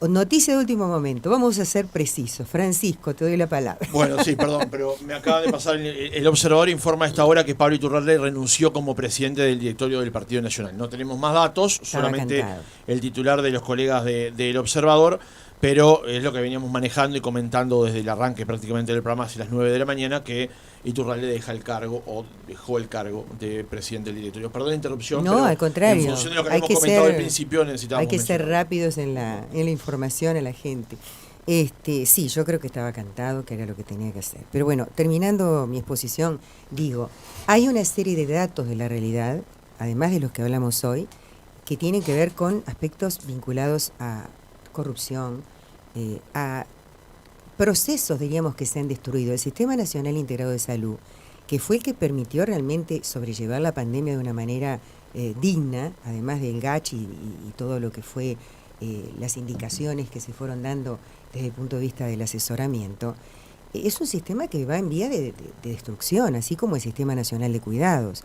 Noticia de último momento, vamos a ser precisos. Francisco, te doy la palabra. Bueno, sí, perdón, pero me acaba de pasar, el Observador informa a esta hora que Pablo Iturralde renunció como presidente del directorio del Partido Nacional. No tenemos más datos, solamente el titular de los colegas del Observador, pero es lo que veníamos manejando y comentando desde el arranque prácticamente del programa hacia las 9 de la mañana, que Iturralde deja el cargo, o dejó el cargo de presidente del directorio. Perdón la interrupción, no, pero al contrario, en función de lo que habíamos comentado al principio necesitábamos hay que ser mencionar. rápidos en la información a la gente. Sí, yo creo que estaba cantado, que era lo que tenía que hacer. Pero bueno, terminando mi exposición, digo, hay una serie de datos de la realidad, además de los que hablamos hoy, que tienen que ver con aspectos vinculados a corrupción, a procesos, diríamos, que se han destruido. El Sistema Nacional Integrado de Salud, que fue el que permitió realmente sobrellevar la pandemia de una manera digna, además del GACH y todo lo que fue las indicaciones que se fueron dando desde el punto de vista del asesoramiento, es un sistema que va en vía de destrucción, así como el Sistema Nacional de Cuidados.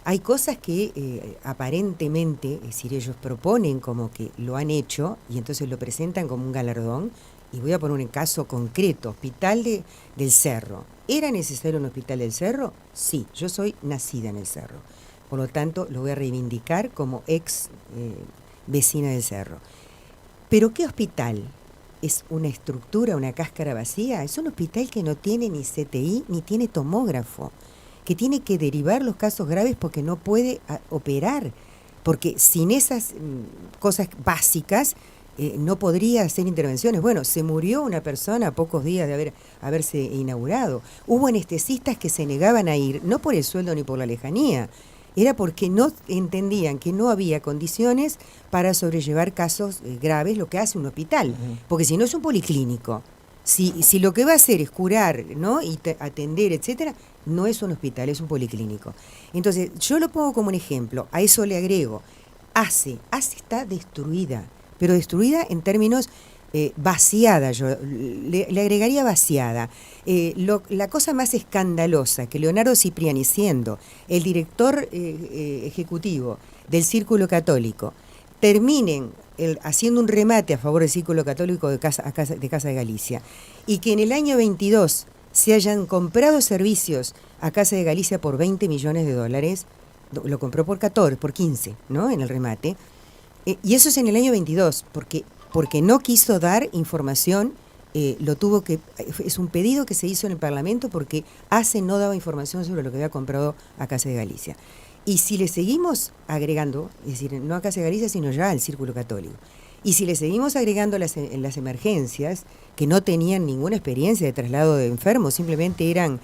Hay cosas que aparentemente, es decir, ellos proponen como que lo han hecho y entonces lo presentan como un galardón. Y voy a poner un caso concreto, Hospital del Cerro. ¿Era necesario un Hospital del Cerro? Sí, yo soy nacida en el Cerro. Por lo tanto, lo voy a reivindicar como ex vecina del Cerro. ¿Pero qué hospital? ¿Es una estructura, una cáscara vacía? Es un hospital que no tiene ni CTI ni tiene tomógrafo, que tiene que derivar los casos graves porque no puede operar, porque sin esas cosas básicas no podría hacer intervenciones. Bueno, se murió una persona a pocos días de haberse inaugurado. Hubo anestesistas que se negaban a ir, no por el sueldo ni por la lejanía, era porque no entendían que no había condiciones para sobrellevar casos graves, lo que hace un hospital, porque si no es un policlínico. Si lo que va a hacer es curar, ¿no?, y atender, etcétera, no es un hospital, es un policlínico. Entonces, yo lo pongo como un ejemplo, a eso le agrego, ACE está destruida, pero destruida en términos vaciada, yo le agregaría vaciada. La cosa más escandalosa que Leonardo Cipriani, siendo el director ejecutivo del Círculo Católico, terminen haciendo un remate a favor del Círculo Católico de Casa de Galicia, y que en el año 22 se hayan comprado servicios a Casa de Galicia por $20 millones, lo compró por 15, ¿no?, en el remate, y eso es en el año 22, porque no quiso dar información, es un pedido que se hizo en el Parlamento porque ACE no daba información sobre lo que había comprado a Casa de Galicia. Y si le seguimos agregando, es decir, no a Casa de Galicia, sino ya al Círculo Católico, y si le seguimos agregando las emergencias, que no tenían ninguna experiencia de traslado de enfermos, simplemente eran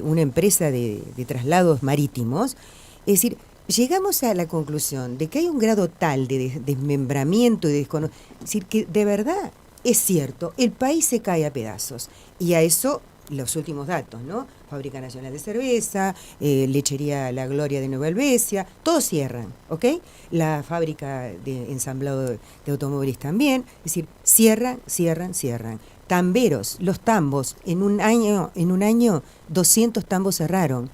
una empresa de traslados marítimos, es decir, llegamos a la conclusión de que hay un grado tal de desmembramiento y de desconocimiento, es decir, que de verdad es cierto, el país se cae a pedazos. Y a eso, los últimos datos, ¿no? Fábrica Nacional de Cerveza, Lechería La Gloria de Nueva Helvecia, todos cierran, ¿ok? La fábrica de ensamblado de automóviles también, es decir, cierran. Tamberos, los tambos, en un año 200 tambos cerraron.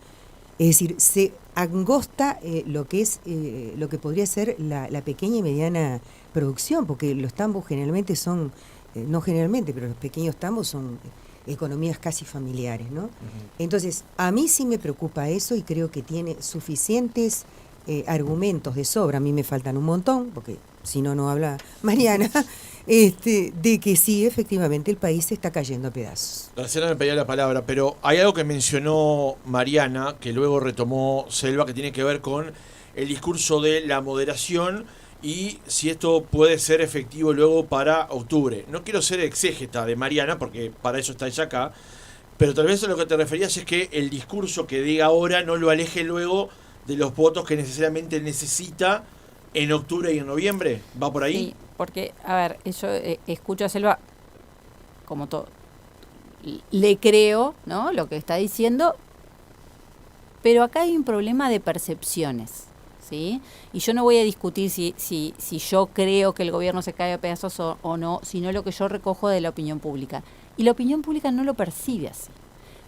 Es decir, se angosta lo que podría ser la pequeña y mediana producción, porque los tambos generalmente son, no generalmente, pero los pequeños tambos son economías casi familiares, ¿no? Entonces, a mí sí me preocupa eso y creo que tiene suficientes argumentos de sobra. A mí me faltan un montón, porque si no habla Mariana, de que sí, efectivamente, el país se está cayendo a pedazos. Graciela me pedía la palabra, pero hay algo que mencionó Mariana, que luego retomó Selva, que tiene que ver con el discurso de la moderación y si esto puede ser efectivo luego para octubre. No quiero ser exégeta de Mariana, porque para eso está ella acá, pero tal vez a lo que te referías es que el discurso que diga ahora no lo aleje luego de los votos que necesariamente necesita en octubre y en noviembre. ¿Va por ahí? Sí, porque, a ver, yo escucho a Selva como todo. Le creo, ¿no?, lo que está diciendo, pero acá hay un problema de percepciones, ¿sí? Y yo no voy a discutir si yo creo que el gobierno se cae a pedazos o no, sino lo que yo recojo de la opinión pública. Y la opinión pública no lo percibe así.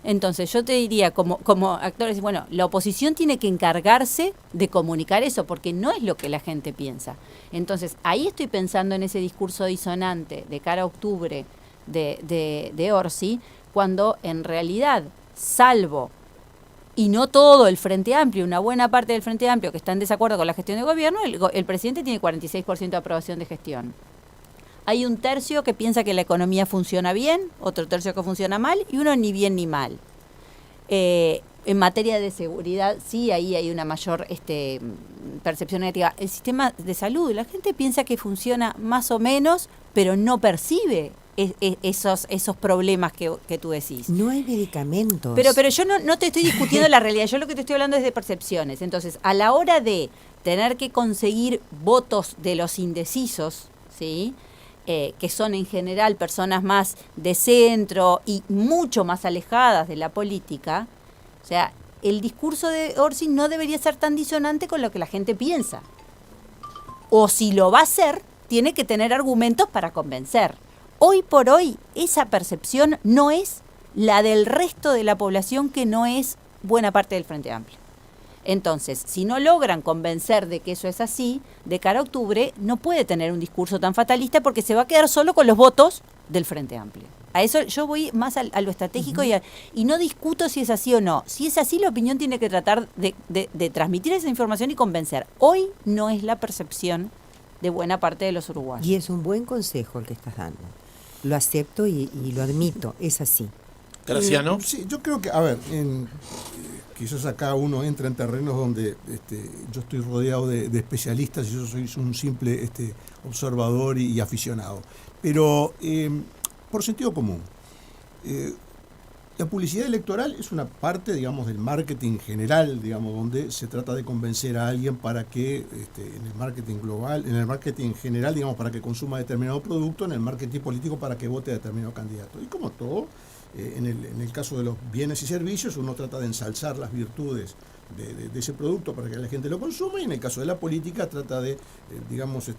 Entonces yo te diría, como actores, bueno, la oposición tiene que encargarse de comunicar eso, porque no es lo que la gente piensa. Entonces, ahí estoy pensando en ese discurso disonante de cara a octubre de Orsi, cuando en realidad, salvo, y no todo el Frente Amplio, una buena parte del Frente Amplio que está en desacuerdo con la gestión de gobierno, el presidente tiene 46% de aprobación de gestión. Hay un tercio que piensa que la economía funciona bien, otro tercio que funciona mal, y uno ni bien ni mal. En materia de seguridad, sí, ahí hay una mayor percepción negativa. El sistema de salud, la gente piensa que funciona más o menos, pero no percibe esos problemas que tú decís. No hay medicamentos. Pero yo no te estoy discutiendo la realidad, yo lo que te estoy hablando es de percepciones. Entonces, a la hora de tener que conseguir votos de los indecisos, ¿sí?, que son en general personas más de centro y mucho más alejadas de la política, o sea, el discurso de Orsi no debería ser tan disonante con lo que la gente piensa. O si lo va a hacer, tiene que tener argumentos para convencer. Hoy por hoy, esa percepción no es la del resto de la población, que no es buena parte del Frente Amplio. Entonces, si no logran convencer de que eso es así, de cara a octubre, no puede tener un discurso tan fatalista, porque se va a quedar solo con los votos del Frente Amplio. A eso yo voy más a lo estratégico, y no discuto si es así o no. Si es así, la opinión tiene que tratar de transmitir esa información y convencer. Hoy no es la percepción de buena parte de los uruguayos. Y es un buen consejo el que estás dando. Lo acepto y lo admito, es así. Graciano. Sí, yo creo que, a ver, quizás acá uno entra en terrenos donde yo estoy rodeado de especialistas y yo soy un simple observador y aficionado. Pero por sentido común, la publicidad electoral es una parte, digamos, del marketing general, digamos, donde se trata de convencer a alguien para que, en el marketing global, en el marketing general, digamos, para que consuma determinado producto, en el marketing político para que vote a determinado candidato. Y como todo, en el caso de los bienes y servicios, uno trata de ensalzar las virtudes de ese producto para que la gente lo consuma, y en el caso de la política trata de,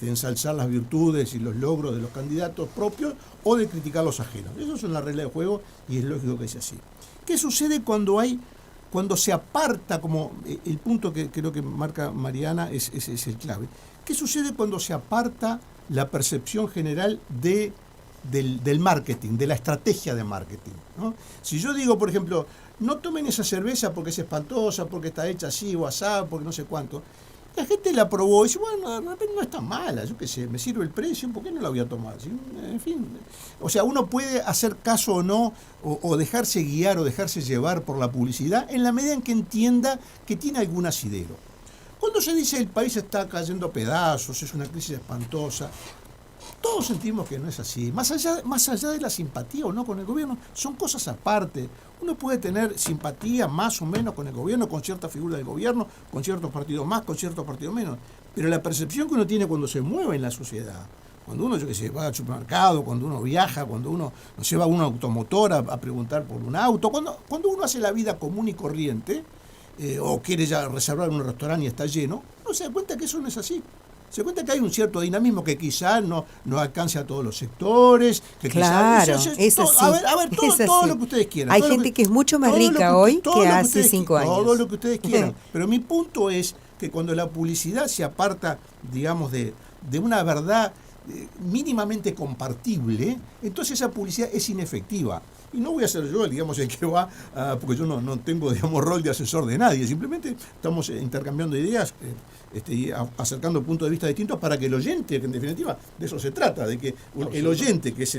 ensalzar las virtudes y los logros de los candidatos propios o de criticar los ajenos. Eso es una regla de juego y es lógico que sea así. ¿Qué sucede cuando se aparta, como el punto que creo que marca Mariana es el clave? ¿Qué sucede cuando se aparta la percepción general del marketing, de la estrategia de marketing, ¿no? Si yo digo, por ejemplo, no tomen esa cerveza porque es espantosa, porque está hecha así o asá, porque no sé cuánto, la gente la probó y dice, bueno, de repente no está mala, yo qué sé, me sirve el precio, ¿por qué no la voy a tomar? ¿Sí? En fin, o sea, uno puede hacer caso o no, o dejarse guiar o dejarse llevar por la publicidad en la medida en que entienda que tiene algún asidero. Cuando se dice el país está cayendo a pedazos, es una crisis espantosa, todos sentimos que no es así. Más allá de la simpatía o no con el gobierno, son cosas aparte. Uno puede tener simpatía más o menos con el gobierno, con cierta figura del gobierno, con ciertos partidos más, con ciertos partidos menos. Pero la percepción que uno tiene cuando se mueve en la sociedad, cuando uno, va al supermercado, cuando uno viaja, cuando uno va a una automotora a preguntar por un auto, cuando uno hace la vida común y corriente, o quiere ya reservar un restaurante y está lleno, uno se da cuenta que eso no es así. Se cuenta que hay un cierto dinamismo que quizás no alcance a todos los sectores. Que claro, quizás, es así. A ver, todo lo que ustedes quieran. Hay gente que es mucho más rica hoy que hace 5 años. Todo lo que ustedes quieran. Pero mi punto es que cuando la publicidad se aparta, digamos, de una verdad mínimamente compartible, entonces esa publicidad es inefectiva. Y no voy a ser yo, digamos, el que va, porque yo no tengo, digamos, rol de asesor de nadie, simplemente estamos intercambiando ideas y acercando puntos de vista distintos para que el oyente, que en definitiva de eso se trata, de que el oyente, que es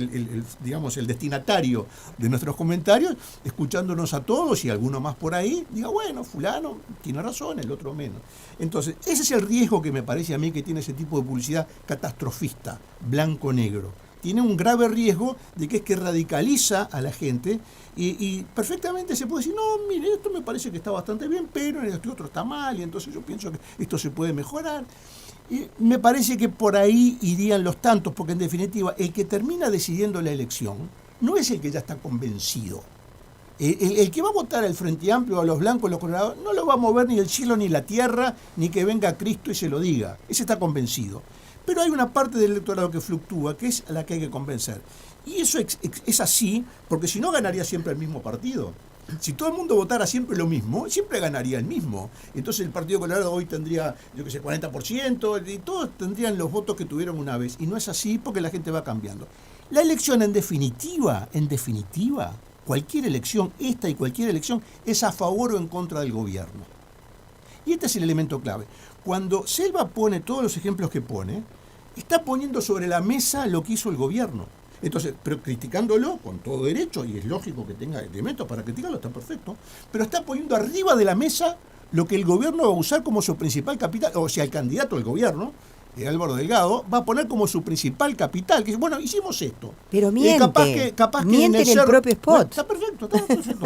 digamos, el destinatario de nuestros comentarios, escuchándonos a todos y alguno más por ahí, diga, bueno, fulano tiene razón, el otro menos. Entonces, ese es el riesgo que me parece a mí que tiene ese tipo de publicidad catastrofista, blanco-negro. Tiene un grave riesgo de que es que radicaliza a la gente y perfectamente se puede decir, no, mire, esto me parece que está bastante bien, pero este otro está mal y entonces yo pienso que esto se puede mejorar. Y me parece que por ahí irían los tantos, porque en definitiva el que termina decidiendo la elección no es el que ya está convencido. El que va a votar al Frente Amplio, a los blancos, a los colorados, no lo va a mover ni el cielo ni la tierra, ni que venga Cristo y se lo diga. Ese está convencido. Pero hay una parte del electorado que fluctúa, que es la que hay que convencer. Y eso es así, porque si no ganaría siempre el mismo partido. Si todo el mundo votara siempre lo mismo, siempre ganaría el mismo. Entonces el Partido Colorado hoy tendría, 40%, y todos tendrían los votos que tuvieron una vez. Y no es así porque la gente va cambiando. La elección, en definitiva, cualquier elección, esta y cualquier elección, es a favor o en contra del gobierno. Y este es el elemento clave. Cuando Selva pone todos los ejemplos que pone, está poniendo sobre la mesa lo que hizo el gobierno. Entonces, pero criticándolo con todo derecho, y es lógico que tenga elementos para criticarlo, está perfecto, pero está poniendo arriba de la mesa lo que el gobierno va a usar como su principal capital, o sea, el candidato del gobierno, Álvaro Delgado, va a poner como su principal capital, que bueno, hicimos esto. Pero miente, capaz miente en el propio spot. Bueno, está perfecto,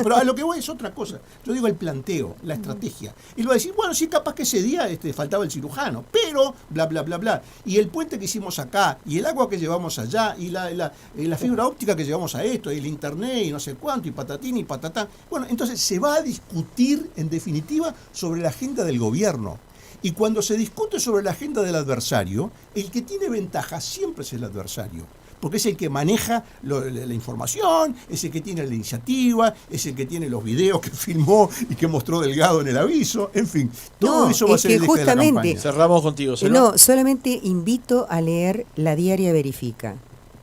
pero a lo que voy es otra cosa. Yo digo el planteo, la estrategia. Y lo va a decir, bueno, sí, capaz que ese día faltaba el cirujano, pero bla, bla, bla, bla. Y el puente que hicimos acá, y el agua que llevamos allá, y la fibra óptica que llevamos a esto, y el internet, y no sé cuánto, y patatín y patatán. Bueno, entonces se va a discutir, en definitiva, sobre la agenda del gobierno. Y cuando se discute sobre la agenda del adversario, el que tiene ventaja siempre es el adversario, porque es el que maneja la información, es el que tiene la iniciativa, es el que tiene los videos que filmó y que mostró Delgado en el aviso, en fin, todo eso va a ser el eje de la campaña. Cerramos contigo, Selva. No, solamente invito a leer La Diaria Verifica,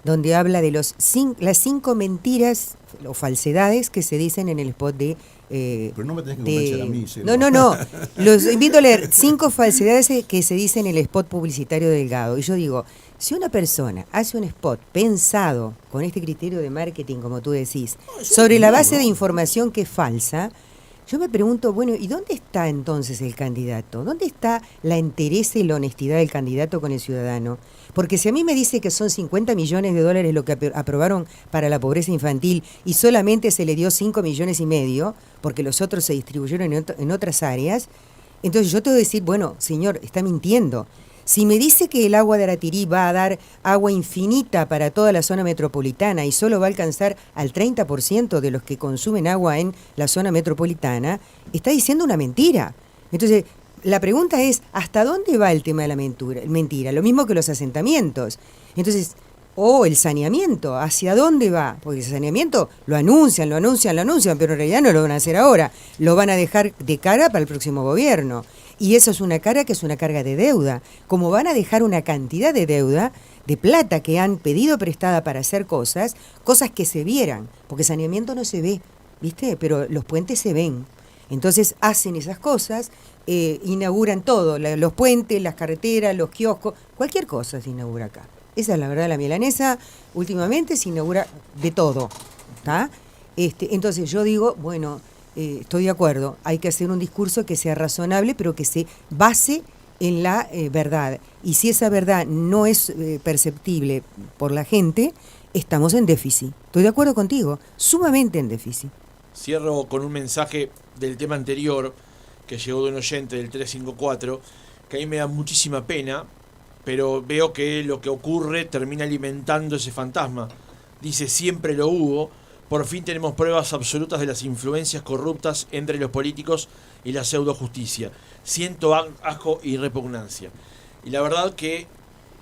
donde habla de las 5 mentiras o falsedades que se dicen en el spot de... pero no me tenés que convencer a mí. No. Los invito a leer 5 falsedades que se dicen en el spot publicitario de Delgado. Y yo digo, si una persona hace un spot pensado con este criterio de marketing, como tú decís, sobre la base de información que es falsa, yo me pregunto, bueno, ¿y dónde está entonces el candidato? ¿Dónde está la entereza y la honestidad del candidato con el ciudadano? Porque si a mí me dice que son 50 millones de dólares lo que aprobaron para la pobreza infantil y solamente se le dio 5 millones y medio, porque los otros se distribuyeron en otras áreas, entonces yo te voy a decir, bueno, señor, está mintiendo. Si me dice que el agua de Aratirí va a dar agua infinita para toda la zona metropolitana y solo va a alcanzar al 30% de los que consumen agua en la zona metropolitana, está diciendo una mentira. Entonces, la pregunta es, ¿hasta dónde va el tema de la mentira? Lo mismo que los asentamientos. Entonces, el saneamiento, ¿hacia dónde va? Porque el saneamiento lo anuncian, pero en realidad no lo van a hacer ahora. Lo van a dejar de cara para el próximo gobierno. Y eso es una carga que es una carga de deuda. Como van a dejar una cantidad de deuda, de plata que han pedido prestada para hacer cosas que se vieran. Porque saneamiento no se ve, ¿viste? Pero los puentes se ven. Entonces hacen esas cosas, inauguran todo, los puentes, las carreteras, los kioscos, cualquier cosa se inaugura acá. Esa es la verdad, la milanesa últimamente se inaugura de todo, ¿está? Entonces yo digo, bueno, estoy de acuerdo, hay que hacer un discurso que sea razonable, pero que se base en la verdad. Y si esa verdad no es perceptible por la gente, estamos en déficit. Estoy de acuerdo contigo, sumamente en déficit. Cierro con un mensaje del tema anterior que llegó de un oyente del 354, que a mí me da muchísima pena, pero veo que lo que ocurre termina alimentando ese fantasma. Dice, siempre lo hubo, por fin tenemos pruebas absolutas de las influencias corruptas entre los políticos y la pseudojusticia. Siento asco y repugnancia. Y la verdad que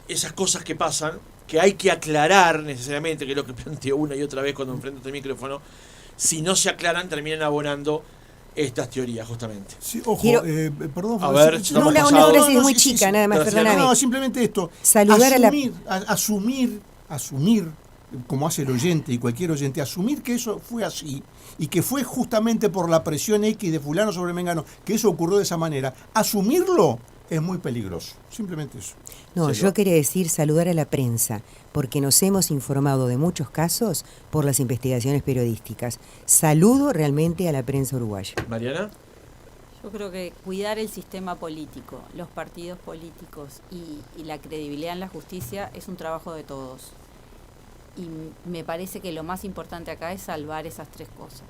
esas cosas que pasan, que hay que aclarar necesariamente, que es lo que planteo una y otra vez cuando enfrento el micrófono, si no se aclaran terminan abonando estas teorías, justamente. Sí, ojo, perdón. A ver, una frase muy chica, nada más, perdóname. No, simplemente esto. Saludar asumir, como hace el oyente y cualquier oyente, asumir que eso fue así y que fue justamente por la presión X de fulano sobre mengano, que eso ocurrió de esa manera. Asumirlo es muy peligroso, simplemente eso. No, yo quería decir saludar a la prensa, porque nos hemos informado de muchos casos por las investigaciones periodísticas. Saludo realmente a la prensa uruguaya. Mariana. Yo creo que cuidar el sistema político, los partidos políticos y la credibilidad en la justicia es un trabajo de todos. Y me parece que lo más importante acá es salvar esas 3 cosas.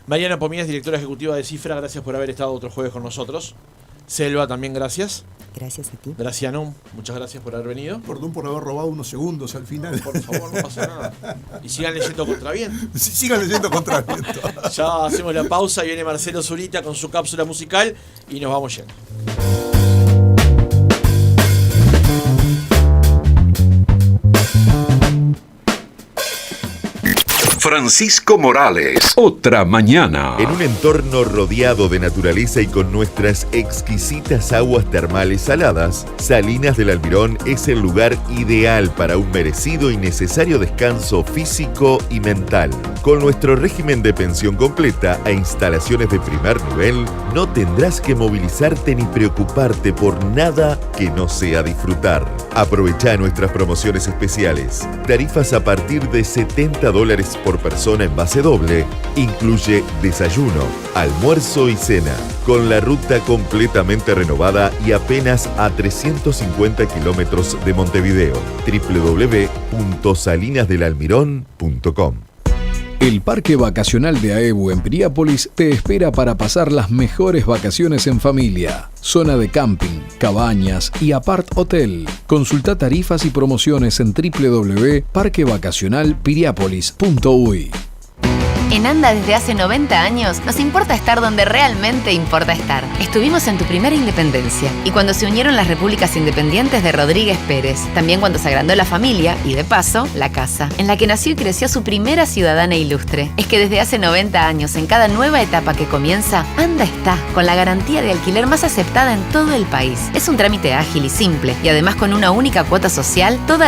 Mariana Pomías, directora ejecutiva de Cifra, gracias por haber estado otro jueves con nosotros. Selva, también gracias. Gracias a ti. Graciano, muchas gracias por haber venido. Perdón por haber robado unos segundos al final. Por favor, no pasa nada. Y sigan leyendo Contraviento. Sí, sigan leyendo Contraviento. Ya hacemos la pausa y viene Marcelo Zurita con su cápsula musical y nos vamos yendo. Francisco Morales. Otra mañana. En un entorno rodeado de naturaleza y con nuestras exquisitas aguas termales saladas, Salinas del Almirón es el lugar ideal para un merecido y necesario descanso físico y mental. Con nuestro régimen de pensión completa e instalaciones de primer nivel, no tendrás que movilizarte ni preocuparte por nada que no sea disfrutar. Aprovecha nuestras promociones especiales. Tarifas a partir de $70 por persona en base doble. Incluye desayuno, almuerzo y cena. Con la ruta completamente renovada y apenas a 350 kilómetros de Montevideo. www.salinasdelalmirón.com. El Parque Vacacional de Aebu en Piriápolis te espera para pasar las mejores vacaciones en familia. Zona de camping, cabañas y apart hotel. Consulta tarifas y promociones en www.parquevacacionalpiriápolis.uy. En ANDA desde hace 90 años nos importa estar donde realmente importa estar. Estuvimos en tu primera independencia y cuando se unieron las repúblicas independientes de Rodríguez Pérez. También cuando se agrandó la familia y, de paso, la casa, en la que nació y creció su primera ciudadana ilustre. Es que desde hace 90 años, en cada nueva etapa que comienza, ANDA está con la garantía de alquiler más aceptada en todo el país. Es un trámite ágil y simple y además con una única cuota social, toda la